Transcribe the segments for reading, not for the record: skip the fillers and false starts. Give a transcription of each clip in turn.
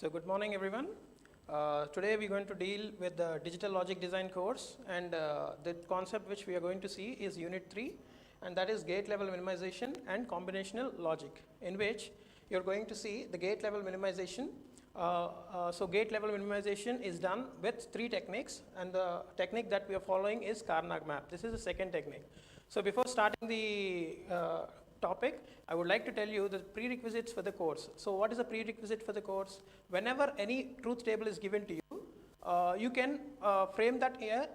So good morning everyone. Today we're going to deal with the digital logic design course, and the concept which we are going to see is unit 3, and that is gate level minimization and combinational logic, in which you're going to see the gate level minimization. So gate level minimization is done with 3 techniques, and the technique that we are following is Karnaugh map. This is the second technique. So before starting the topic, I would like to tell you the prerequisites for the course. So what is the prerequisite for the course? Whenever any truth table is given to you, you can frame that here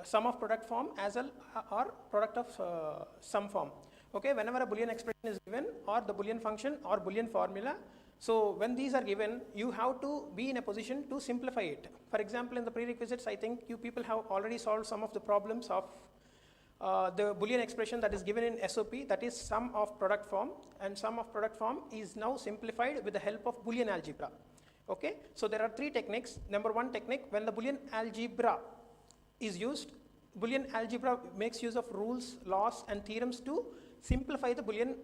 sum of product form as well or product of sum form. Okay, whenever a Boolean expression is given, or the Boolean function or Boolean formula, so when these are given, you have to be in a position to simplify it. For example, in the prerequisites, I think you people have already solved some of the problems of the Boolean expression that is given in SOP, that is sum of product form, and sum of product form is now simplified with the help of Boolean algebra. Okay, so there are 3 techniques. Number 1 technique, when the Boolean algebra is used, Boolean algebra makes use of rules, laws and theorems to simplify the Boolean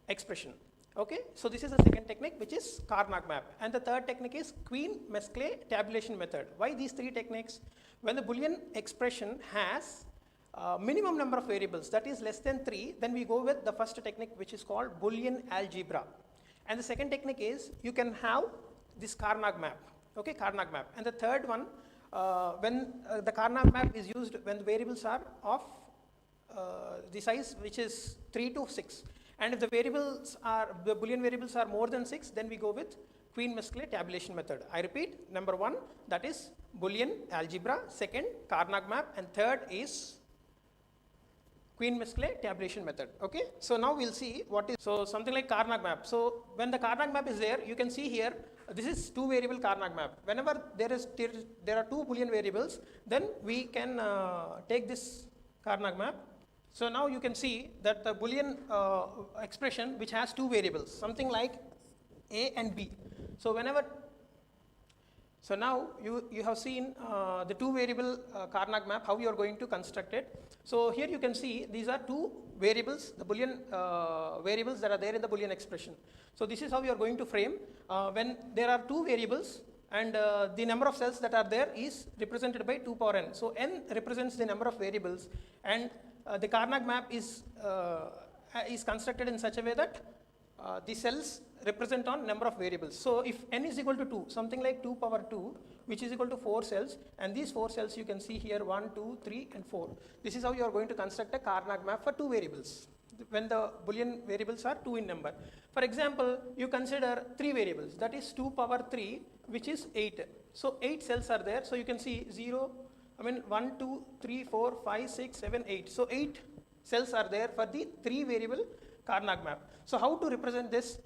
expression. Okay, so this is the second technique, which is Karnaugh map, and the third technique is Queen-Mesclay tabulation method. Why these 3 techniques? When the Boolean expression has minimum number of variables, that is less than 3, then we go with the first technique, which is called Boolean algebra. And the second technique is you can have this Karnaugh map. Okay, Karnaugh map. And the third one, when the Karnaugh map is used when the variables are of the size which is 3 to 6. And if the Boolean variables are more than 6, then we go with Queen-Mesclay tabulation method. I repeat, number 1, that is Boolean algebra. Second, Karnaugh map. And third is Queen-Mesclay tabulation method. Okay, so now we'll see what is, so something like Karnaugh map. So when the Karnaugh map is there, you can see here, this is 2 variable Karnaugh map. Whenever there are 2 Boolean variables, then we can take this Karnaugh map. So now you can see that the Boolean expression which has 2 variables, something like A and B. So whenever, so now you have seen the 2 variable Karnaugh map, how you are going to construct it. So here you can see these are 2 variables, the Boolean variables that are there in the Boolean expression. So this is how you are going to frame when there are 2 variables, and the number of cells that are there is represented by 2 power n. So n represents the number of variables, and the Karnaugh map is constructed in such a way that the cells represent on number of variables. So if n is equal to 2, something like 2 power 2, which is equal to 4 cells, and these 4 cells you can see here 1, 2, 3 and 4. This is how you are going to construct a Karnaugh map for 2 variables when the Boolean variables are 2 in number. For example, you consider 3 variables, that is 2 power 3, which is 8. So 8 cells are there, so you can see 1, 2, 3, 4, 5, 6, 7, 8. So 8 cells are there for the 3 variable Karnaugh map. So how to represent this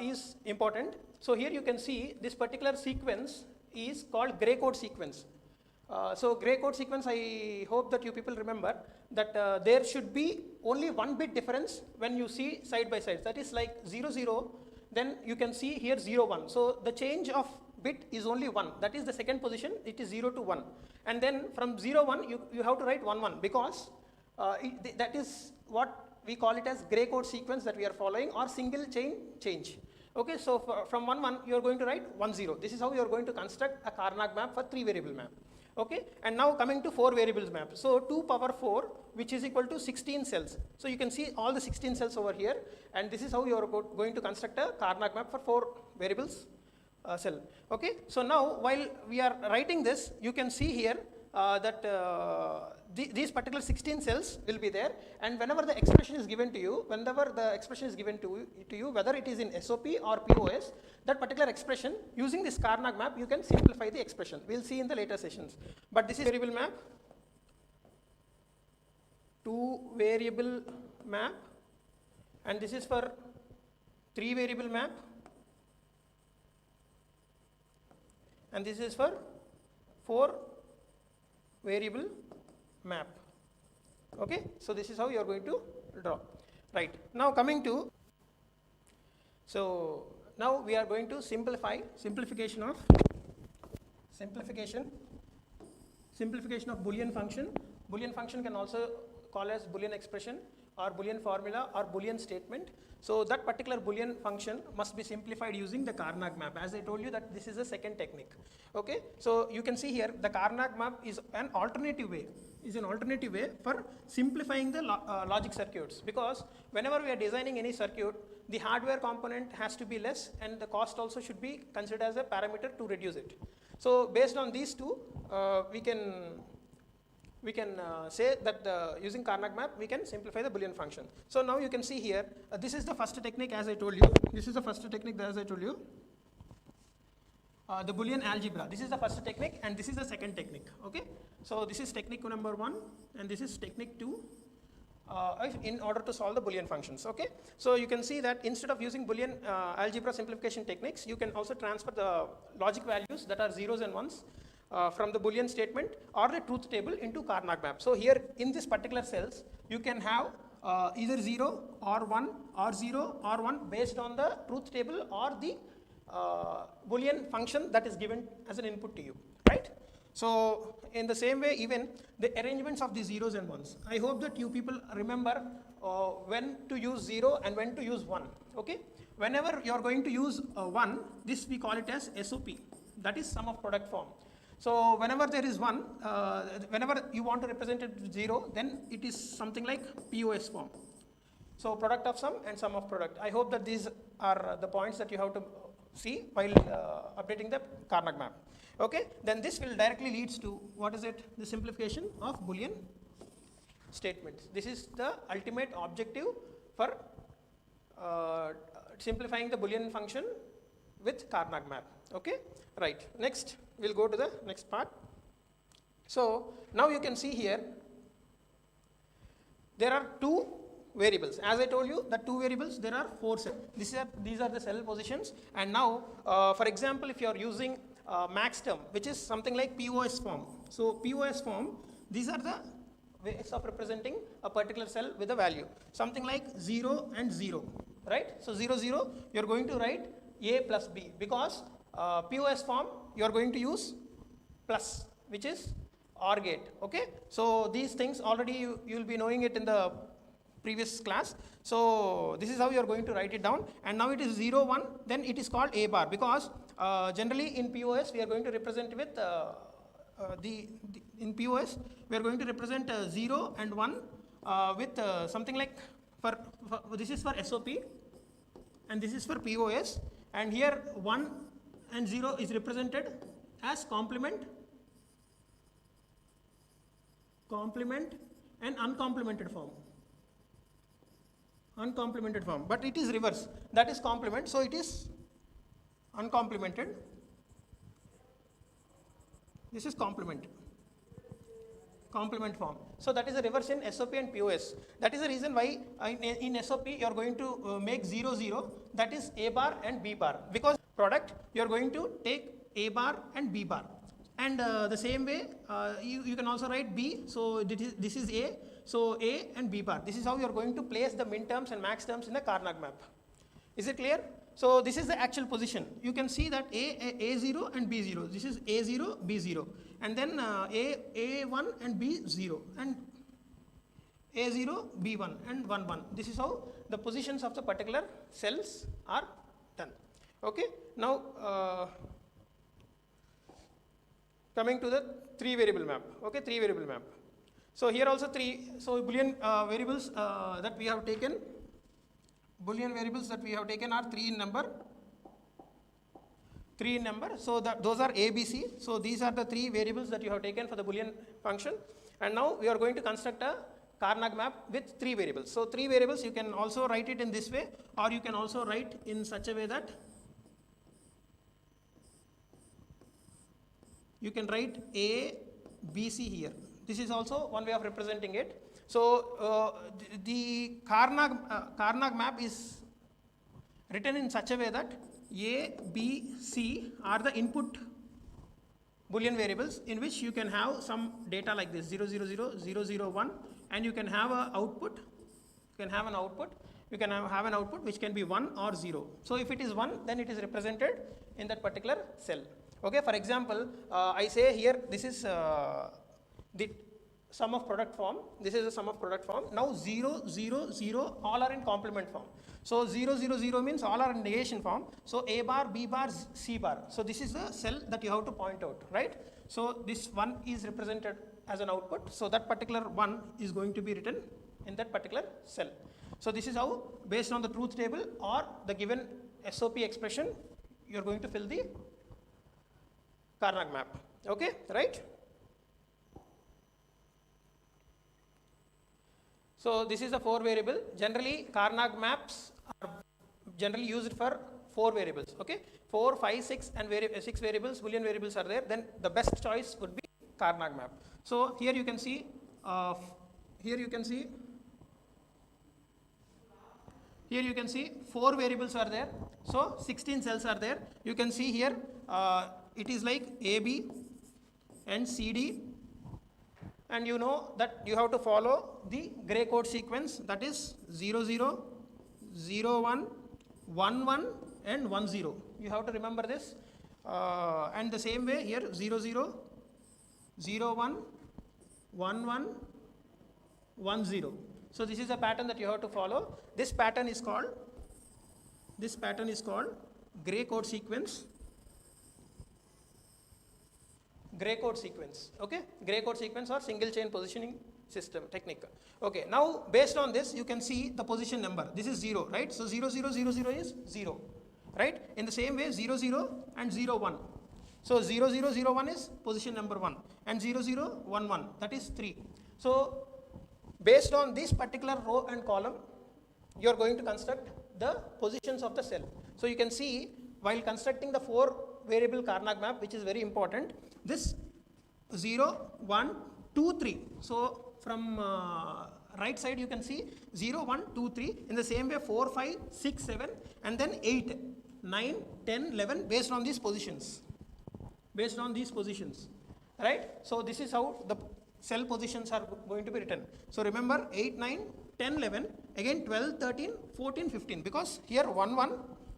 is important. So here you can see this particular sequence is called gray code sequence. So gray code sequence, I hope that you people remember that there should be only 1 bit difference when you see side by side. That is like 0, 0, then you can see here 0, 1. So the change of bit is only 1. That is the second position, it is 0 to 1. And then from 0, 1, you have to write 1, 1, because that is what we call it as gray code sequence that we are following, or single chain change. Okay, so from 1, 1, you are going to write 1, 0. This is how you are going to construct a Karnaugh map for 3 variable map. Okay, and now coming to 4 variables map. So 2 power 4, which is equal to 16 cells. So you can see all the 16 cells over here, and this is how you are going to construct a Karnaugh map for 4 variables cell. Okay, so now while we are writing this, you can see here that these particular 16 cells will be there, and whenever the expression is given to you, whether it is in SOP or POS, that particular expression, using this Karnaugh map, you can simplify the expression. We'll see in the later sessions. But this is variable map, 2 variable map, and this is for 3 variable map, and this is for 4 variable map. Okay, so this is how you are going to draw. Right, now coming to, so now we are going to simplification of Boolean function. Boolean function can also call as Boolean expression. or Boolean formula or Boolean statement. So that particular Boolean function must be simplified using the Karnaugh map. As I told you that this is the second technique. Okay, so you can see here the Karnaugh map is an alternative way. For simplifying the logic circuits, because whenever we are designing any circuit, the hardware component has to be less and the cost also should be considered as a parameter to reduce it. So based on these two, we can say that using Karnaugh map we can simplify the Boolean function. So now you can see here, this is the first technique as I told you. The Boolean algebra. This is the first technique and this is the second technique. Okay, so this is technique number 1 and this is technique 2 in order to solve the Boolean functions. Okay, so you can see that instead of using Boolean algebra simplification techniques, you can also transfer the logic values that are zeros and ones from the Boolean statement or the truth table into Karnaugh map. So here in this particular cells, you can have either 0 or 1 or 0 or 1 based on the truth table or the Boolean function that is given as an input to you, right? So in the same way, even the arrangements of the zeros and ones. I hope that you people remember when to use 0 and when to use 1. Okay, whenever you are going to use 1, this we call it as SOP, that is sum of product form. So whenever there is 1, whenever you want to represent it with 0, then it is something like POS form. So product of sum and sum of product. I hope that these are the points that you have to see while updating the Karnaugh map. Okay, then this will directly leads to what is it? The simplification of Boolean statements. This is the ultimate objective for simplifying the Boolean function with Karnaugh map. Okay, right. Next, we'll go to the next part. So now you can see here, there are two variables. As I told you, the two variables, there are 4 cells. These are the cell positions. And now, for example, if you are using max term, which is something like POS form. So POS form, these are the ways of representing a particular cell with a value. Something like 0 and 0, right? So 0, 0, you're going to write A plus B, because POS form, you're going to use plus, which is OR gate. Okay, so these things already you'll be knowing it in the previous class. So this is how you are going to write it down. And now it is 0, 1, then it is called A bar, because generally in POS we are going to represent with in POS we are going to represent 0 and 1 with something like for this is for SOP and this is for POS, and here 1 and 0 is represented as complement and uncomplimented form. But it is reverse, that is complement, so it is uncomplimented, this is complement form. So that is a reverse in SOP and POS. That is the reason why in SOP you are going to make 0, 0, that is A bar and B bar, because product you are going to take A bar and B bar. And the same way you can also write B, so this is A, so A and B bar. This is how you are going to place the min terms and max terms in the Karnaugh map. Is it clear? So this is the actual position. You can see that A0 and B0. This is A0, B0. And then A1 and B0. And A0, B1 and 1, 1. This is how the positions of the particular cells are done. Okay. Now coming to the 3 variable map. Okay, 3 variable map. So here also 3. So Boolean variables that we have taken. Boolean variables that we have taken are 3 in number. So those are A, B, C. So these are the 3 variables that you have taken for the Boolean function. And now we are going to construct a Karnaugh map with 3 variables. So 3 variables, you can also write it in this way, or you can also write in such a way that you can write A, B, C here. This is also one way of representing it. So the Karnaugh map is written in such a way that A, B, C are the input Boolean variables in which you can have some data like this 0, 0, 0, 0, 0, 1, and you can have an output. You can have an output which can be 1 or 0. So if it is 1, then it is represented in that particular cell. Okay, for example, I say here this is the sum of product form. This is the sum of product form. Now 0, 0, 0, all are in complement form. So 0, 0, 0 means all are in negation form. So A bar, B bar, C bar. So this is the cell that you have to point out, right? So this one is represented as an output. So that particular one is going to be written in that particular cell. So this is how, based on the truth table or the given SOP expression, you are going to fill the Karnaugh map. Okay, right? So this is the 4 variable. Generally, Karnaugh maps are generally used for 4 variables. Okay, 4, 5, 6, and 6 variables, Boolean variables are there. Then the best choice would be Karnaugh map. So here you can see, here you can see 4 variables are there. So 16 cells are there. You can see here, it is like AB and CD. And you know that you have to follow the gray code sequence, that is 0, 0, 0, 1, 1, 1, and 1, 0. You have to remember this. And the same way here 0, 0, 0, 1, 1, 1, 1, 0. So this is a pattern that you have to follow. This pattern is called gray code sequence. Gray code sequence, okay? Gray code sequence or single chain positioning system technique. Okay, now based on this, you can see the position number. This is 0, right? So 0, 0, 0, 0 is 0, right? In the same way, 0, 0 and 0, 1. So 0, 0, 0, 1 is position number 1 and 0, 0, 1, 1, that is 3. So based on this particular row and column, you are going to construct the positions of the cell. So you can see while constructing the 4 variable Karnaugh map, which is very important, this 0, 1, 2, 3. So from right side you can see 0, 1, 2, 3. In the same way 4, 5, 6, 7 and then 8, 9, 10, 11 based on these positions. Based on these positions, right? So this is how the cell positions are going to be written. So remember 8, 9, 10, 11, again 12, 13, 14, 15 because here 1, 1,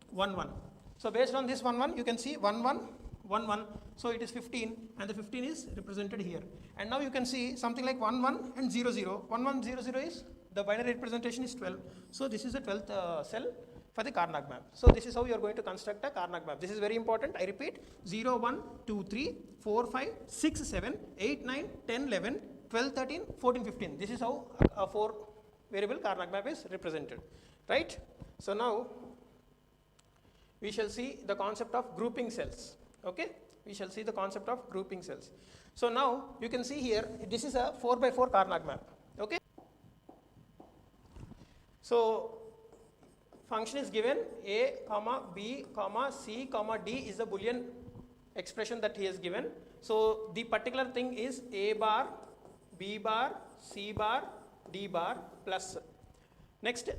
1, 1. So based on this 1, 1 you can see 1, 1, 1, 1. So it is 15 and the 15 is represented here. And now you can see something like 1, 1 and 0, 0. 1, 1, 0, 0 is, the binary representation is 12. So this is the 12th cell for the Karnaugh map. So this is how you are going to construct a Karnaugh map. This is very important. I repeat, 0, 1, 2, 3, 4, 5, 6, 7, 8, 9, 10, 11, 12, 13, 14, 15. This is how a 4 variable Karnaugh map is represented, right? So now we shall see the concept of grouping cells. Okay, we shall see the concept of grouping cells. So now you can see here, this is a 4 by 4 Karnaugh map. Okay, so function is given a comma b comma c comma d is the Boolean expression that he has given. So the particular thing is a bar, b bar, c bar, d bar plus next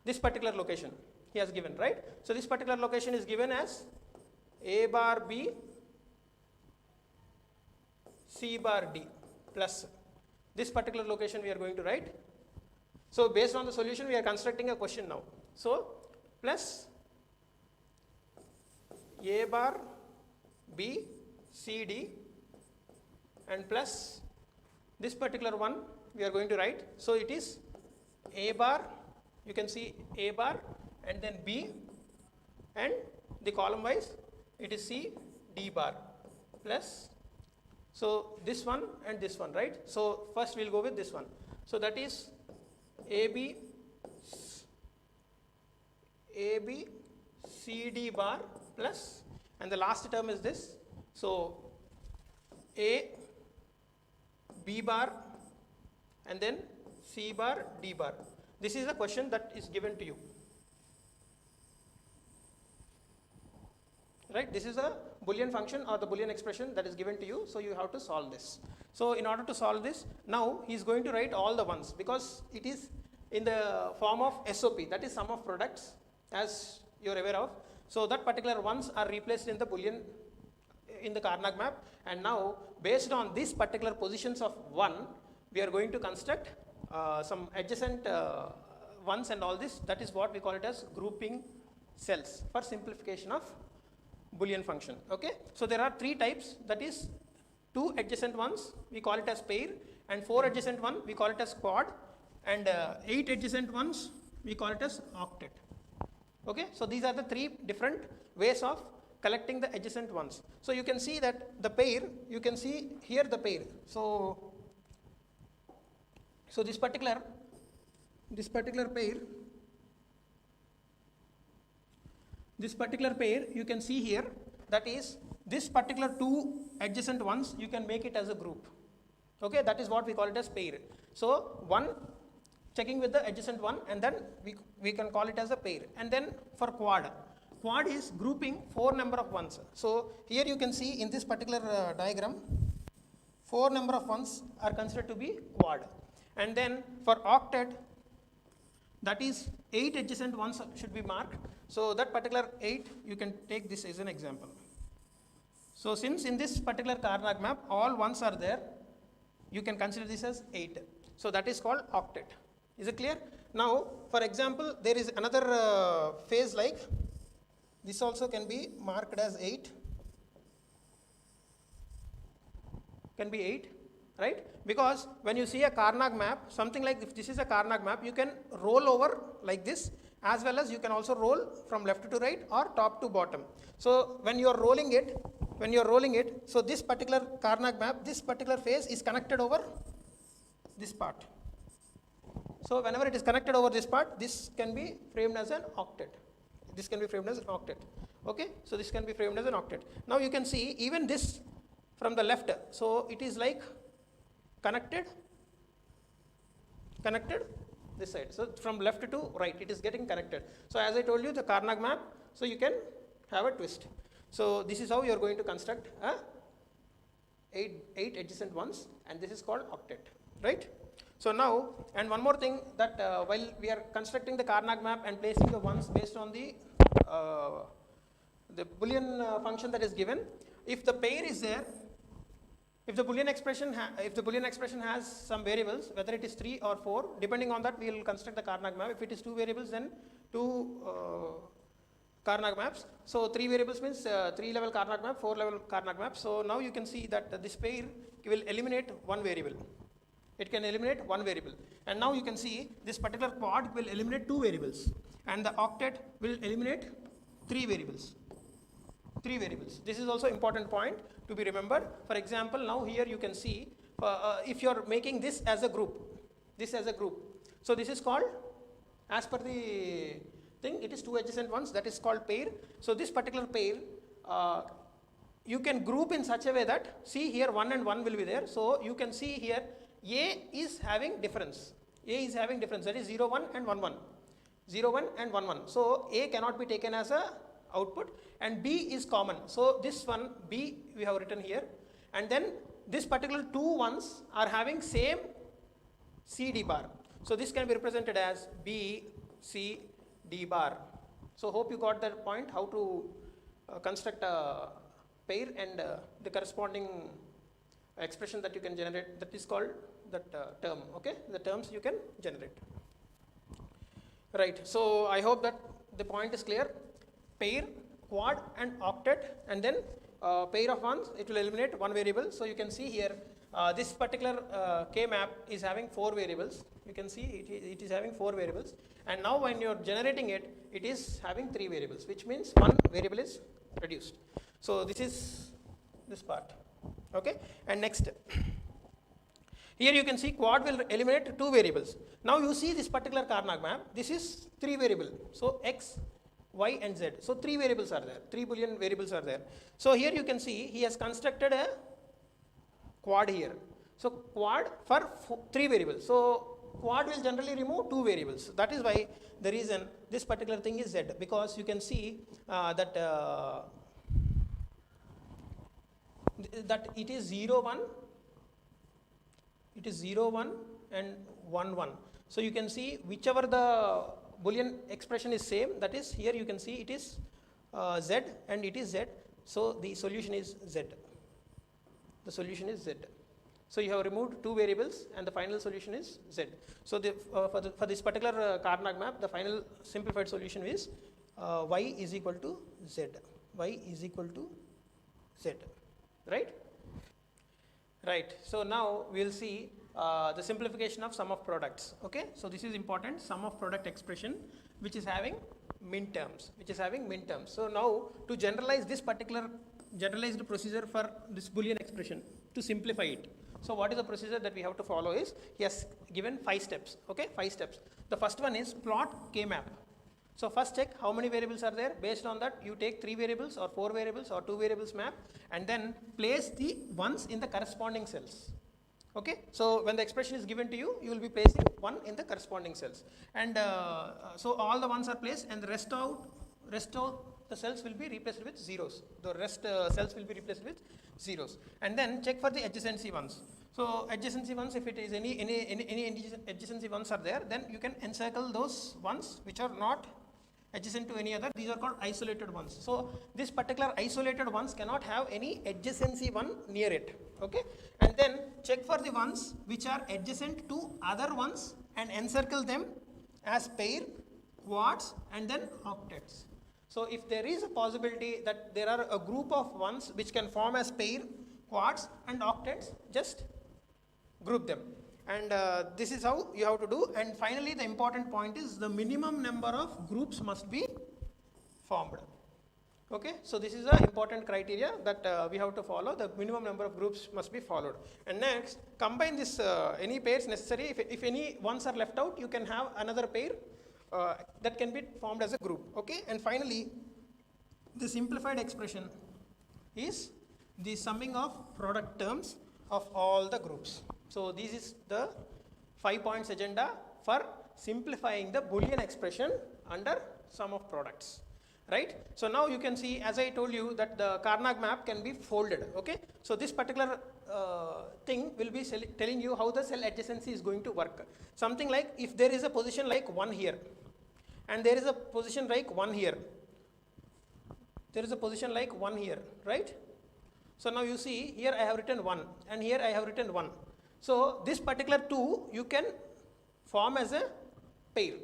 this particular location he has given, right? So this particular location is given as a bar b, c bar d plus this particular location we are going to write. So based on the solution we are constructing a question now. So plus a bar b c d and plus this particular one we are going to write. So it is a bar, you can see a bar and then b and the column wise it is c d bar plus, so this one and this one, right? So first we will go with this one. So that is AB CD bar plus and the last term is this. So A B bar and then C bar D bar. This is the question that is given to you. Right, this is a Boolean function or the Boolean expression that is given to you, so you have to solve this. So in order to solve this, now he is going to write all the ones because it is in the form of SOP, that is sum of products, as you are aware of. So that particular ones are replaced in the Boolean, in the Karnaugh map, and now based on these particular positions of 1, we are going to construct some adjacent ones and all this. That is what we call it as grouping cells for simplification of Boolean function. Okay, so there are 3 types, that is 2 adjacent ones we call it as pair and 4 adjacent one we call it as quad, and 8 adjacent ones we call it as octet. Okay, so these are the 3 different ways of collecting the adjacent ones. So you can see that the pair, you can see here the pair. So this particular pair you can see here, that is this particular 2 adjacent ones you can make it as a group. Okay, that is what we call it as pair. So one checking with the adjacent one, and then we can call it as a pair. And then for quad is grouping 4 number of ones. So here you can see in this particular diagram 4 number of ones are considered to be quad. And then for octet, that is 8 adjacent ones should be marked. So that particular 8 you can take this as an example. So since in this particular Karnaugh map all ones are there, you can consider this as 8. So that is called octet. Is it clear? Now for example, there is another phase like this also can be marked as 8. Can be 8, right? Because when you see a Karnaugh map, something like if this is a Karnaugh map, you can roll over like this, as well as you can also roll from left to right or top to bottom. So when you are rolling it, so this particular Karnaugh map, this particular phase is connected over this part. So whenever it is connected over this part, this can be framed as an octet. This can be framed as an octet. Okay, so this can be framed as an octet. Now you can see even this from the left, so it is like connected this side. So from left to right it is getting connected. So as I told you, the Karnaugh map, so you can have a twist. So this is how you are going to construct a 8 adjacent ones, and this is called octet, right? So now, and one more thing, that while we are constructing the Karnaugh map and placing the ones based on the Boolean function that is given, if the pair is there, if the Boolean expression has some variables, whether it is 3 or 4, depending on that we will construct the Karnaugh map. If it is 2 variables, then 2 Karnaugh maps. So 3 variables means 3 level Karnaugh map, 4 level Karnaugh map. So now you can see that this pair will eliminate 1 variable. It can eliminate 1 variable. And now you can see this particular quad will eliminate 2 variables, and the octet will eliminate 3 variables. 3 variables. This is also important point to be remembered. For example, now here you can see if you are making this as a group, so this is called, as per the thing, it is 2 adjacent ones, that is called pair. So this particular pair you can group in such a way that, see here 1 and 1 will be there. So you can see here A is having difference. That is 0, 1 and 1, 1. 0, 1 and 1, 1. So A cannot be taken as a output, and B is common. So this one B we have written here, and then this particular 2 ones are having same CD bar. So this can be represented as B, C, D bar. So hope you got that point, how to construct a pair and the corresponding expression that you can generate, that is called that term. Okay, the terms you can generate. Right, so I hope that the point is clear. Pair, quad and octet, and then pair of ones, it will eliminate 1 variable. So you can see here this particular K map is having 4 variables. You can see it is having 4 variables, and now when you are generating it, it is having 3 variables, which means 1 variable is reduced. So this is this part. Okay, and next here you can see quad will eliminate 2 variables. Now you see this particular Karnaugh map, this is 3 variable. So X, Y and Z. So 3 variables are there, 3 Boolean variables are there. So here you can see he has constructed a quad here. So quad for 3 variables. So quad will generally remove 2 variables. That is why the reason this particular thing is Z, because you can see that it is 0, 1, and 1, 1. So you can see whichever the Boolean expression is same, that is here you can see it is Z and it is Z. So the solution is Z. The solution is Z. So you have removed 2 variables and the final solution is Z. So for this particular Karnaugh map, the final simplified solution is Y is equal to Z. Y is equal to Z. Right? Right. So now we will see the simplification of sum of products. Okay, so this is important, sum of product expression, which is having min terms, So now to generalize this particular generalized procedure for this Boolean expression, to simplify it. So what is the procedure that we have to follow is, he has given 5 steps. Okay, 5 steps. The first one is plot K-map. So first check how many variables are there. Based on that, you take 3 variables or 4 variables or 2 variables map, and then place the ones in the corresponding cells. Okay, so when the expression is given to you, you will be placing 1 in the corresponding cells, and so all the ones are placed, and the rest of the cells will be replaced with zeros. The rest cells will be replaced with zeros, and then check for the adjacency ones. So adjacency ones, if it is any adjacency ones are there, then you can encircle those ones which are not adjacent to any other. These are called isolated ones. So this particular isolated ones cannot have any adjacency one near it. Okay, and then check for the ones which are adjacent to other ones and encircle them as pair, quads, and then octets. So if there is a possibility that there are a group of ones which can form as pair, quads, and octets, just group them. And this is how you have to do. And finally, the important point is the minimum number of groups must be formed. Okay, so this is an important criteria that we have to follow. The minimum number of groups must be followed. And next, combine this any pairs necessary. If any ones are left out, you can have another pair that can be formed as a group. Okay, and finally, the simplified expression is the summing of product terms of all the groups. So this is the 5 points agenda for simplifying the Boolean expression under sum of products. Right? So now you can see, as I told you, that the Karnaugh map can be folded. Okay? So this particular thing will be telling you how the cell adjacency is going to work. Something like, if there is a position like 1 here, and there is a position like 1 here, right? So now you see, here I have written 1, and here I have written 1. So this particular 2 you can form as a pair.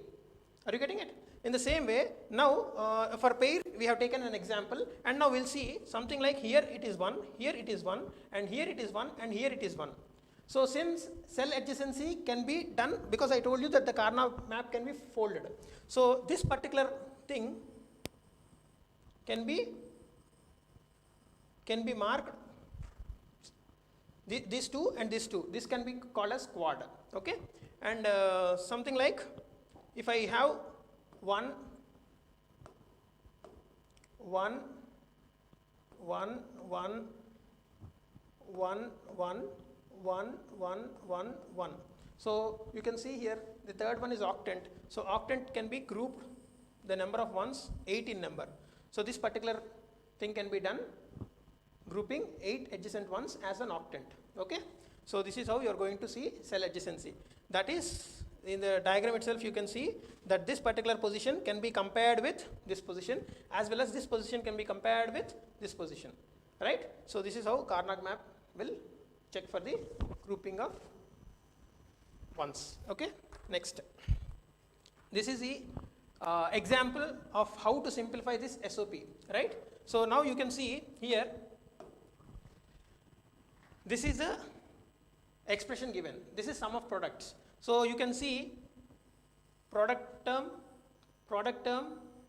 Are you getting it? In the same way, now for pair we have taken an example, and now we'll see something like, here it is 1, here it is 1, and here it is 1, and here it is 1. So since cell adjacency can be done, because I told you that the Karnaugh map can be folded. So this particular thing can be marked, these 2 and these 2. This can be called as quad. Okay, and something like, if I have 1, 1, 1, 1, 1, 1, 1, 1, 1, 1. So you can see here the third one is octant. So octant can be grouped, the number of ones 8 in number. So this particular thing can be done, grouping 8 adjacent ones as an octant. Okay, so this is how you are going to see cell adjacency. That is, in the diagram itself you can see that this particular position can be compared with this position, as well as this position can be compared with this position, right? So this is how Karnaugh map will check for the grouping of ones. Okay, next, this is the example of how to simplify this SOP, right? So now you can see here, this is the expression given. This is sum of products. So you can see product term, product term,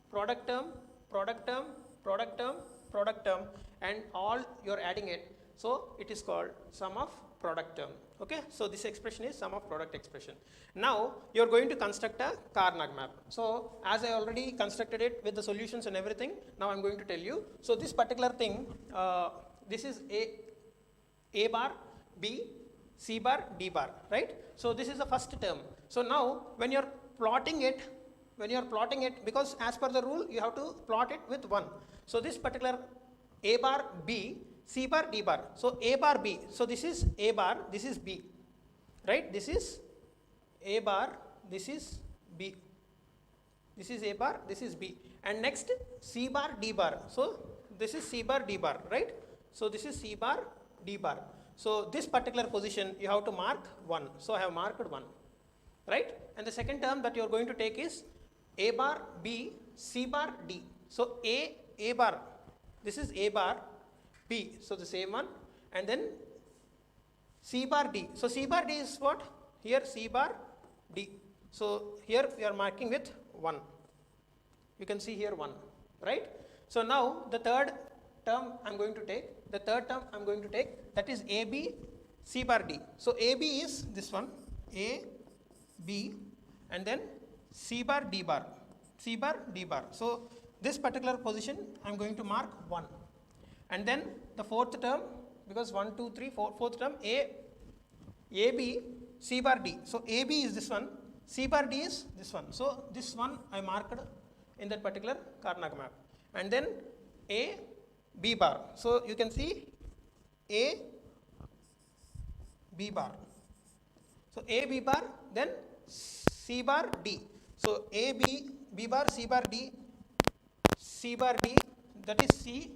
product term, product term, product term, product term, and all you are adding it. So it is called sum of product term. Okay, so this expression is sum of product expression. Now you are going to construct a Karnaugh map. So as I already constructed it with the solutions and everything, now I am going to tell you. So this particular thing, this is A bar, B, C bar, D bar, right? So this is the first term. So now when you are plotting it, because as per the rule you have to plot it with 1. So this particular A bar, B, C bar, D bar. So A bar, B. So this is A bar, this is B, right? This is A bar, this is B. This is A bar, this is B. And next C bar, D bar. So this is C bar, D bar, right? So this is C bar, D bar. So this particular position you have to mark 1. So I have marked 1, right? And the second term that you are going to take is A bar, B, C bar, D. So A bar, this is A bar, B, so the same one, and then C bar D. So C bar D is what? Here C bar D. So here we are marking with 1. You can see here 1, right? So now the third term I am going to take, that is AB C bar D. So AB is this one, A, B, and then C bar D bar, C bar D bar. So this particular position I am going to mark 1. And then the fourth term, because 1, 2, 3, 4, fourth term, AB C bar D. So AB is this one, C bar D is this one. So this one I marked in that particular Karnaugh map. And then A B bar. So you can see A B bar. So A B bar, then C bar D. So A B B bar C bar D, C bar D, that is C.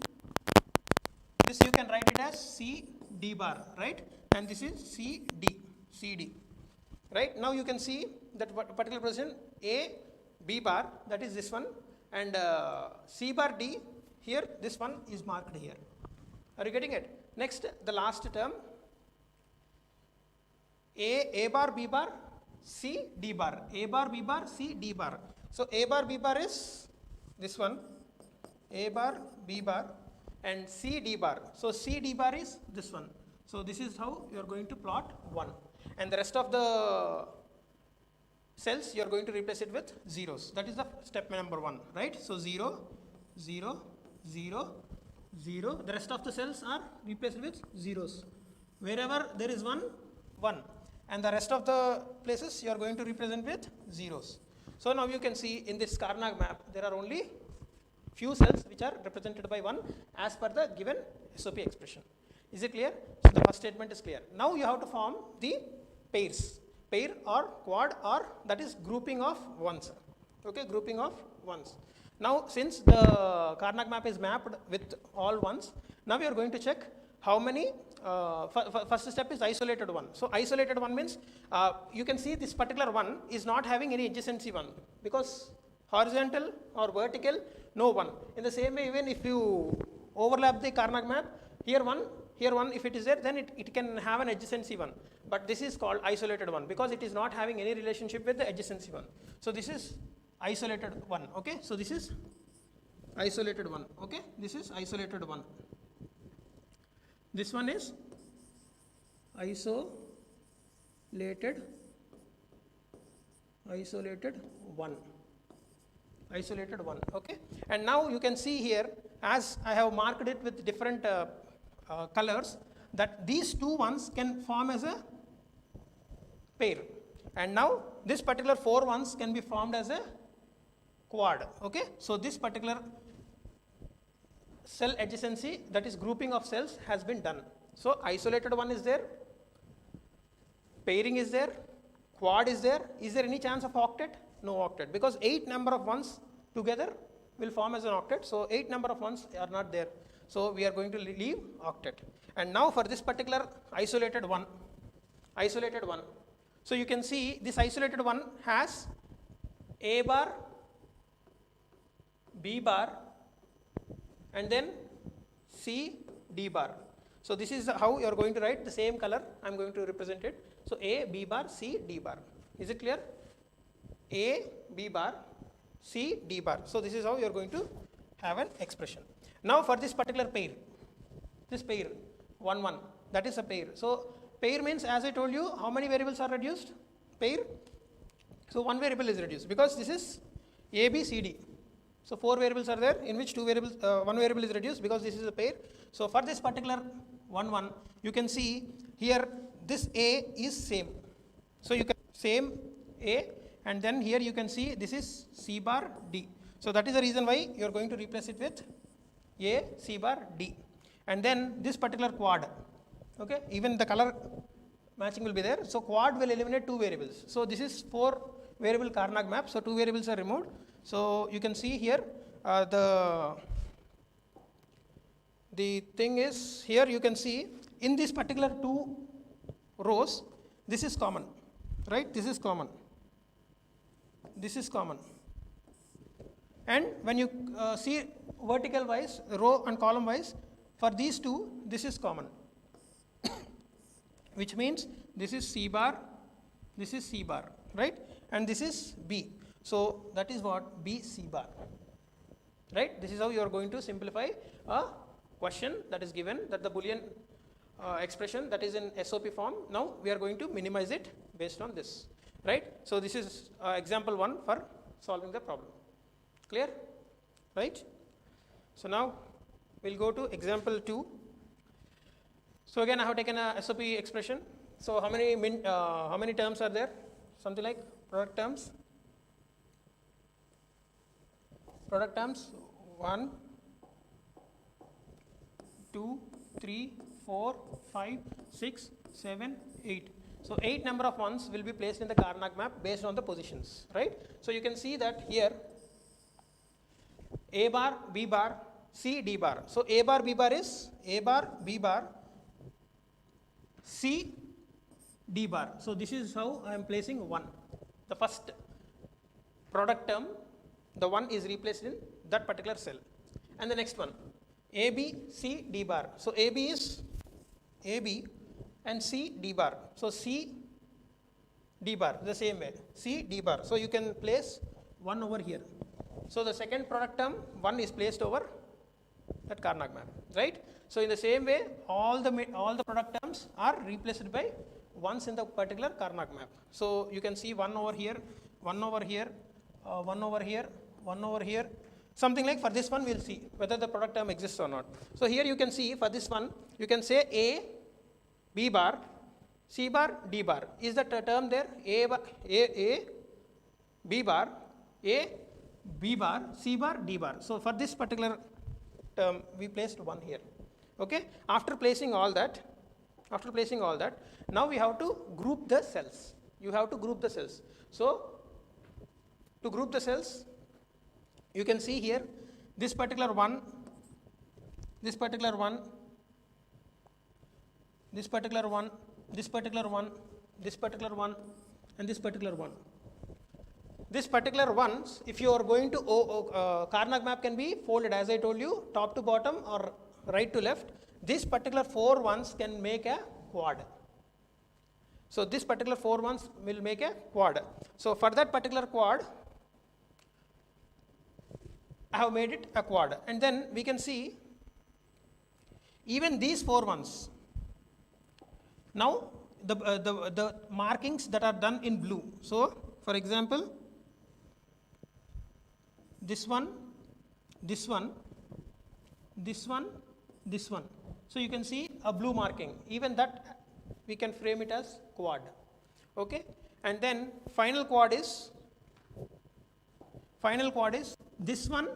This you can write it as C D bar, right? And this is C D, C D, right? Now you can see that particular position A B bar, that is this one, and C bar D, here this one is marked here. Are you getting it? Next, the last term, A bar B bar C D bar, A bar B bar C D bar. So A bar B bar is this one, A bar B bar, and C D bar. So C D bar is this one. So this is how you are going to plot 1, and the rest of the cells you are going to replace it with zeros. That is the step number 1, right? So 0, 0, 0, 0. The rest of the cells are replaced with zeros. Wherever there is 1, 1. And the rest of the places you are going to represent with zeros. So now you can see in this Karnaugh map, there are only few cells which are represented by 1 as per the given SOP expression. Is it clear? So the first statement is clear. Now you have to form the pairs. Pair or quad, or that is grouping of ones. Okay, grouping of ones. Now since the Karnaugh map is mapped with all ones, now we are going to check how many, first step is isolated one. So isolated one means, you can see this particular one is not having any adjacency one, because horizontal or vertical, no one. In the same way, even if you overlap the Karnaugh map, here one, if it is there, then it can have an adjacency one. But this is called isolated one because it is not having any relationship with the adjacency one. So this is isolated one, okay? So this is isolated one, okay? This is isolated one. This one is isolated one. Isolated one, okay? And now you can see here, as I have marked it with different colors, that these two ones can form as a pair. And now this particular 4 ones can be formed as a quad, okay? So this particular cell adjacency, that is grouping of cells, has been done. So isolated one is there, pairing is there, quad is there. Is there any chance of octet? No octet, because 8 number of ones together will form as an octet. So 8 number of ones are not there. So we are going to leave octet. And now for this particular isolated one. So you can see this isolated one has A bar, B bar, and then C, D bar. So this is how you are going to write the same color. I am going to represent it. So A, B bar, C, D bar. Is it clear? A, B bar, C, D bar. So this is how you are going to have an expression. Now for this particular pair, this pair, 1, 1, that is a pair. So pair means, as I told you, how many variables are reduced? Pair. So one variable is reduced because this is A, B, C, D. So 4 variables are there, in which 1 variable is reduced because this is a pair. So for this particular 1, 1, you can see here this A is same. So you can same A, and then here you can see this is C bar D. So that is the reason why you are going to replace it with A, C bar D. And then this particular quad, okay, even the color matching will be there. So quad will eliminate 2 variables. So this is 4 variable Karnaugh map. So 2 variables are removed. So you can see here the thing is, here you can see in this particular 2 rows, this is common, right? This is common. This is common. And when you see vertical wise, row and column wise, for these 2, this is common. which means this is C bar, this is C bar, right? And this is B. So that is what B C bar, right? This is how you are going to simplify a question that is given, that the Boolean expression that is in SOP form. Now we are going to minimize it based on this, right? So this is example 1 for solving the problem. Clear? Right? So now we'll go to example 2. So again, I have taken a SOP expression. So how many terms are there? Something like product terms. Product terms 1, 2, 3, 4, 5, 6, 7, 8. So 8 number of ones will be placed in the Karnaugh map based on the positions, right? So you can see that here A bar, B bar, C, D bar. So A bar, B bar is A bar, B bar, C, D bar. So this is how I am placing 1. The first product term, the 1 is replaced in that particular cell. And the next one, A, B, C, D bar. So A, B is A, B and C, D bar. So C, D bar, the same way, C, D bar. So you can place 1 over here. So the second product term, 1 is placed over that Karnaugh map, right? So in the same way, all the product terms are replaced by ones in the particular Karnaugh map. So you can see 1 over here, 1 over here, 1 over here, 1 over here. Something like for this one, we'll see whether the product term exists or not. So here you can see for this one, you can say A, B bar, C bar, D bar. Is that term there? A, B bar, A, B bar, C bar, D bar. So for this particular term, we placed 1 here. Okay. After placing all that, now we have to group the cells. You have to group the cells. So to group the cells, you can see here this particular one, this particular one, this particular one, this particular one, this particular one, and this particular one. This particular ones, if you are going to Karnaugh map can be folded, as I told you, top to bottom or right to left. This particular 4 ones can make a quad. So this particular 4 ones will make a quad. So for that particular quad, I have made it a quad. And then we can see even these 4 ones. Now the markings that are done in blue. So for example, this one, this one, this one, this one. So you can see a blue marking. Even that we can frame it as quad. Okay. And then final quad is this one,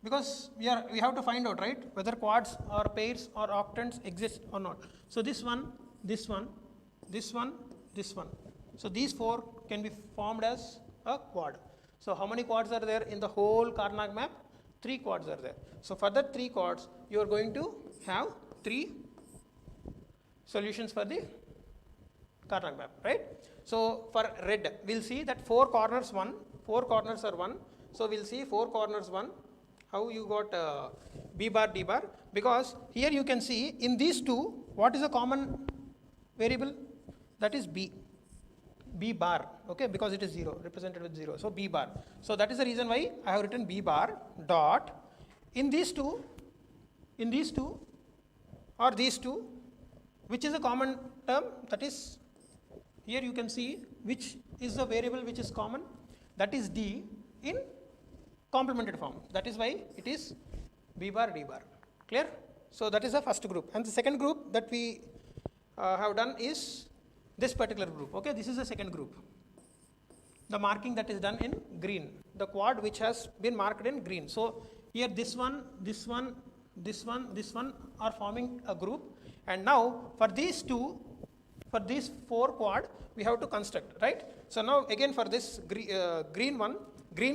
because we have to find out, right, whether quads or pairs or octants exist or not. So this one, this one, this one, this one. So these 4 can be formed as a quad. So how many quads are there in the whole Karnaugh map? 3 quads are there. So for that 3 quads, you are going to have 3 solutions for the Karnaugh map, right? So for red, we'll see that 4 corners 1, 4 corners are 1. So we'll see 4 corners 1. How you got B bar, D bar? Because here you can see in these 2, what is a common variable? That is B. B bar, okay, because it is 0, represented with 0. So B bar. So that is the reason why I have written B bar dot in these two, or these 2, which is a common term, that is, here you can see which is the variable which is common, that is D in complemented form. That is why it is B bar, D bar. Clear? So that is the first group. And the second group that we have done is this particular group. Okay, this is the second group. The marking that is done in green, the quad which has been marked in green. So here this one, this one, this one, this one are forming a group. And now for these 2, for these 4 quad, we have to construct, right? So now again for this green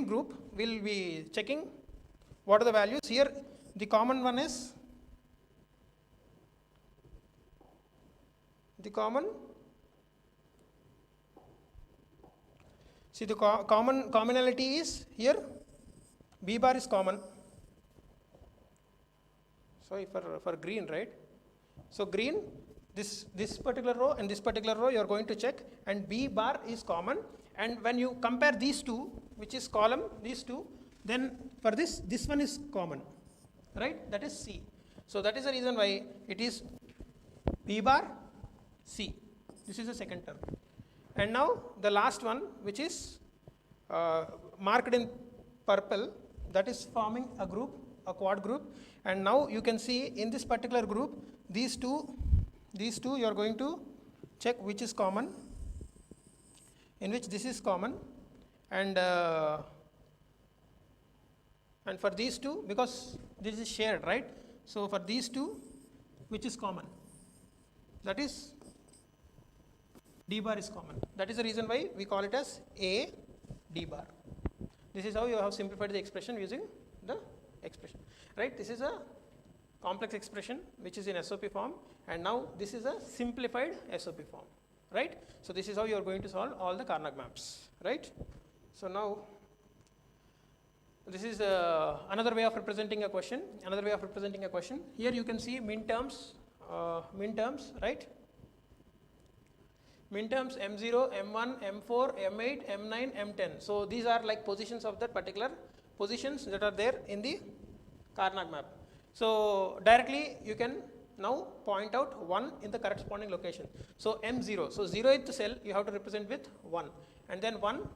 group, we'll be checking what are the values. Here the common one is see the commonality is here B bar is common. Sorry for green, right? So green this particular row and this particular row you are going to check, and B bar is common, and when you compare these two, which is column, these two, then for this one is common, right? That is C. So that is the reason why it is B bar C. This is the second term. And now the last one, which is marked in purple, that is forming a group, a quad group. And now you can see in this particular group, these two you are going to check which is common, in which this is common, and for these two, because this is shared, right? So for these two, which is common, that is D bar is common. That is the reason why we call it as A D bar. This is how you have simplified the expression using the expression, right? This is a complex expression which is in SOP form, and now this is a simplified SOP form, right? So this is how you are going to solve all the Karnaugh maps, right? So now this is another way of representing a question. Here you can see min terms, right? Min terms M0, M1, M4, M8, M9, M10. So these are like positions of that particular positions that are there in the Karnaugh map. So directly you can now point out 1 in the corresponding location. So M0, so 0th cell you have to represent with 1, and then 1,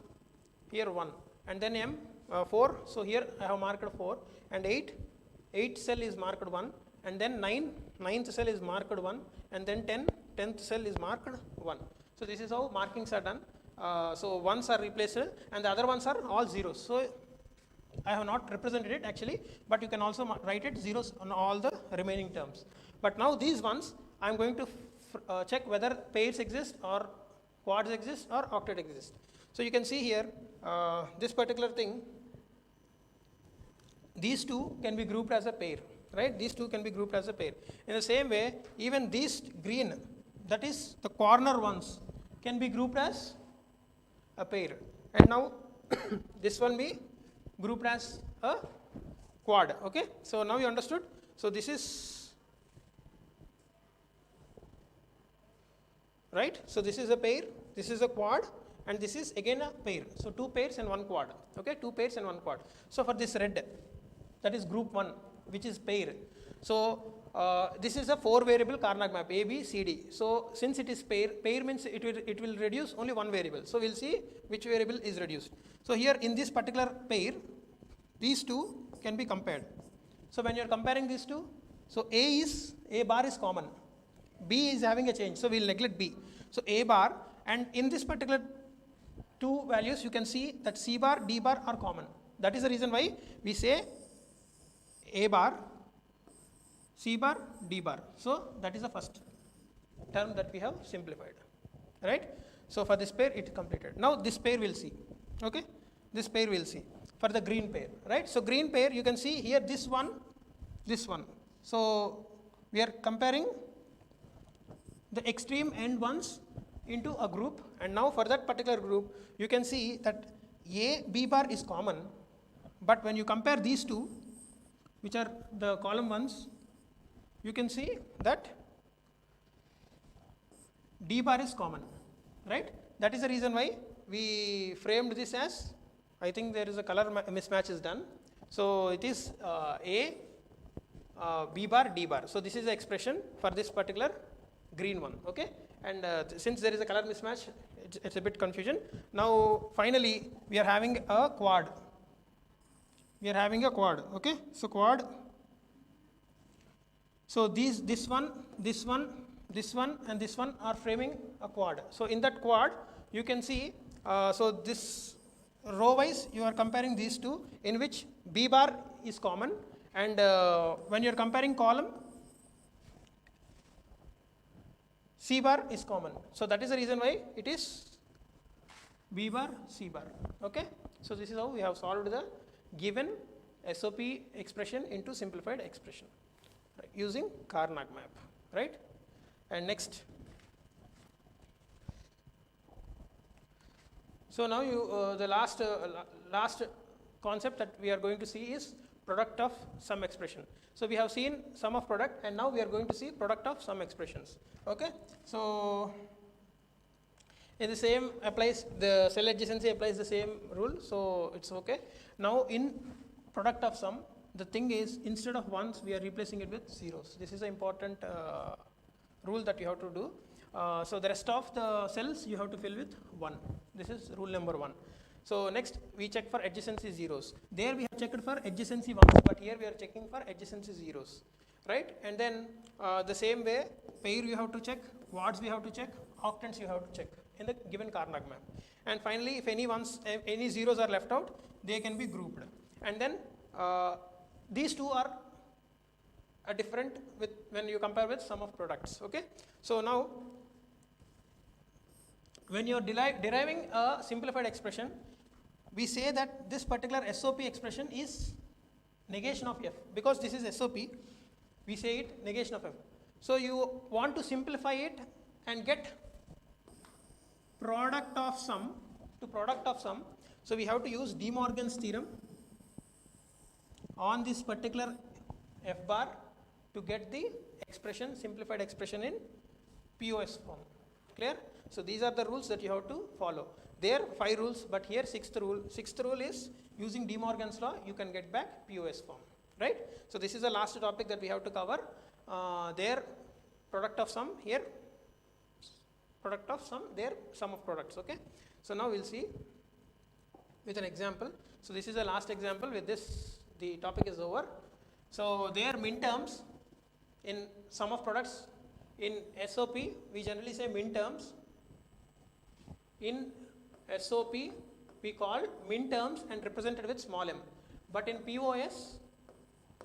here 1, and then M4, so here I have marked 4, and 8 cell is marked 1, and then 9th cell is marked 1, and then 10th cell is marked 1. So this is how markings are done. So ones are replaced and the other ones are all zeros. So I have not represented it actually, but you can also write it zeros on all the remaining terms. But now these ones I am going to check whether pairs exist or quads exist or octet exist. So you can see here this particular thing, these two can be grouped as a pair, right? These two can be grouped as a pair. In the same way, even these green, that is the corner ones, can be grouped as a pair. And now this one be grouped as a quad, okay? So now you understood. So this is, right? So this is a pair, this is a quad, and this is again a pair. So 2 pairs and 1 quad, okay? 2 pairs and 1 quad. So for this red, that is group 1, which is pair. So this is a 4 variable Karnaugh map, A, B, C, D. So since it is pair means it will reduce only 1 variable. So we'll see which variable is reduced. So here in this particular pair, these two can be compared. So when you are comparing these two, so A bar is common, B is having a change, so we'll neglect B. So A bar, and in this particular 2 values you can see that C bar, D bar are common. That is the reason why we say A bar, C bar, D bar. So that is the first term that we have simplified, right? So for this pair it is completed. Now this pair we'll see, okay? This pair we'll see for the green pair, right? So green pair you can see here this one. So we are comparing the extreme end ones into a group, and now for that particular group you can see that A, B bar is common, but when you compare these two, which are the column ones, you can see that D bar is common, right? That is the reason why we framed this as, I think there is a color mismatch is done. So it is A, B bar, D bar. So this is the expression for this particular green one, okay? And since there is a color mismatch, it's a bit confusion. Now finally we are having a quad. Okay? So quad. So this one, and this one are framing a quad. So in that quad, you can see, so this row wise, you are comparing these two, in which B bar is common, and when you are comparing column, C bar is common. So that is the reason why it is B bar, C bar. Okay. So this is how we have solved the given SOP expression into simplified expression, right, using Karnaugh map, right? And next, so now you the last concept that we are going to see is product of sum expression. So we have seen sum of product, and now we are going to see product of sum expressions. Okay, so in the same applies, the cell adjacency applies the same rule, so it's okay. Now in product of sum, the thing is, instead of ones, we are replacing it with zeros. This is an important rule that you have to do. So the rest of the cells you have to fill with 1. This is rule number 1. So next we check for adjacency zeros. There we have checked for adjacency ones, but here we are checking for adjacency zeros, right? And then the same way, pair you have to check, quads we have to check, octants you have to check in the given Karnaugh map. And finally, if any zeros are left out, they can be grouped. And then these two are different with when you compare with sum of products. Okay, so now when you are deriving a simplified expression, we say that this particular SOP expression is negation of f. Because this is SOP, we say it negation of f. So you want to simplify it and get product of sum to product of sum. So we have to use De Morgan's theorem on this particular f bar to get the expression, simplified expression in POS form. Clear? So these are the rules that you have to follow. There 5 rules, but here sixth rule. Sixth rule is using De Morgan's law, you can get back POS form, right? So this is the last topic that we have to cover. There product of sum, here product of sum, there sum of products. Okay. So now we'll see with an example. So this is the last example. With this, the topic is over. So there min terms in sum of products. In SOP, we generally say min terms. In SOP, we call min terms and represented with small m. But in POS,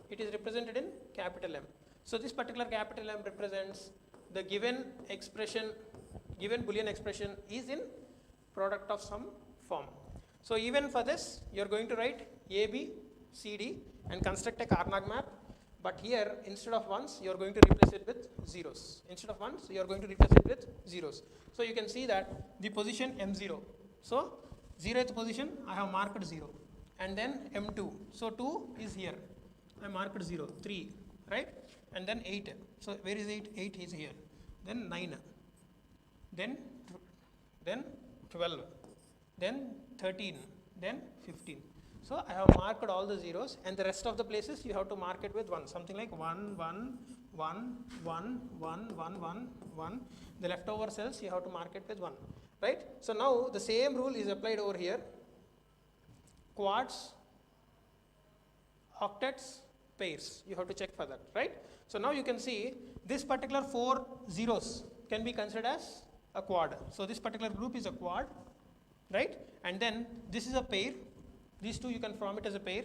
it is represented in capital M. So this particular capital M represents the given expression, given Boolean expression is in product of sum form. So even for this, you are going to write A, B, C, D and construct a Karnaugh map. But here, instead of ones, you are going to replace it with zeros. Instead of ones, you are going to replace it with zeros. So you can see that the position M0. So 0th position, I have marked 0. And then M2. So 2 is here. I marked 0. 3, right? And then 8. So where is 8? 8 is here. Then 9. Then 12. Then 13. Then 15. So I have marked all the zeros, and the rest of the places you have to mark it with 1. Something like 1, 1, 1, 1, 1, 1, 1, 1. The leftover cells you have to mark it with 1. Right? So now the same rule is applied over here. Quads, octets, pairs. You have to check for that. Right? So now you can see this particular 4 zeros can be considered as a quad. So this particular group is a quad. Right? And then this is a pair. These two you can form it as a pair,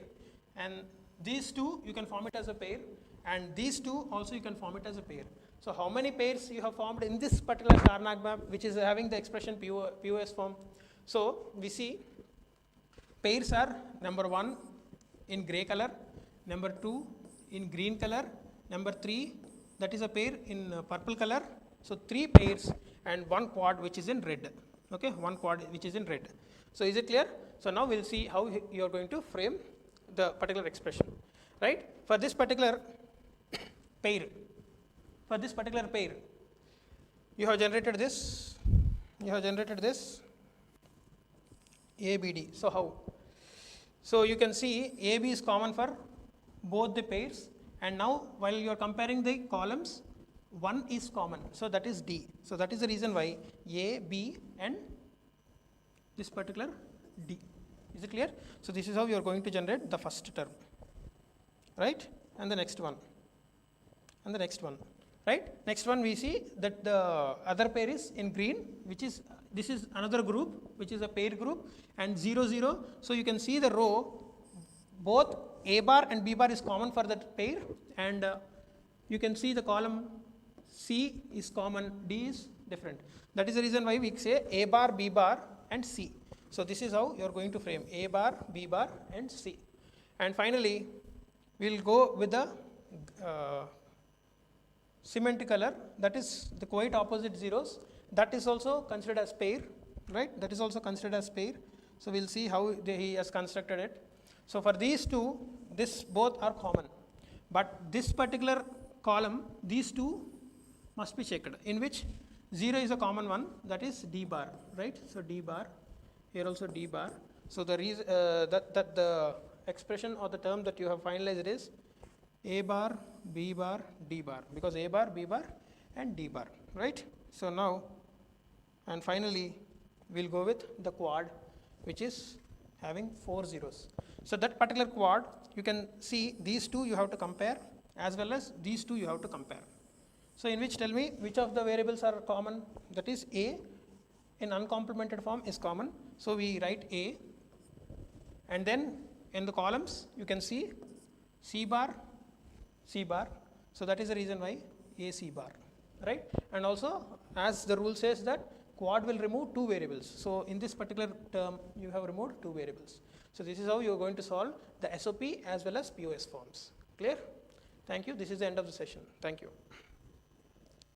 and these two you can form it as a pair, and these two also you can form it as a pair. So how many pairs you have formed in this particular Karnaugh map, which is having the expression POS form? So we see pairs are number 1 in gray color, number 2 in green color, number 3 that is a pair in purple color. So 3 pairs and 1 quad which is in red. Okay, 1 quad which is in red. So is it clear? So now we'll see how you are going to frame the particular expression, right? For this particular pair, you have generated this, ABD. So how? So you can see AB is common for both the pairs, and now while you are comparing the columns, 1 is common, so that is D. So that is the reason why A, B and this particular D. Is it clear? So this is how you are going to generate the first term, right? And the next one, and the next one, right? Next one we see that the other pair is in green, which is, this is another group, which is a pair group, and 0, 0. So you can see the row, both A bar and B bar is common for that pair, and you can see the column C is common, D is different. That is the reason why we say A bar, B bar and C. So this is how you are going to frame A bar, B bar and C. And finally, we will go with the cement color, that is the quite opposite zeros. That is also considered as pair, right? That is also considered as pair. So we will see how he has constructed it. So for these two, this both are common, but this particular column, these two must be checked, in which 0 is a common one, that is d bar, right? So d bar, here also d bar. So the reason that the expression or the term that you have finalized is a bar, b bar, d bar, because a bar, b bar, and d bar, right? So now, and finally, we'll go with the quad, which is having 4 zeros. So that particular quad, you can see these two you have to compare, as well as these two you have to compare. So in which, tell me which of the variables are common? That is a in uncomplemented form is common. So we write a, and then in the columns you can see c bar, c bar. So that is the reason why a c bar, right? And also, as the rule says that quad will remove two variables. So in this particular term, you have removed two variables. So this is how you are going to solve the SOP as well as POS forms. Clear? Thank you. This is the end of the session. Thank you.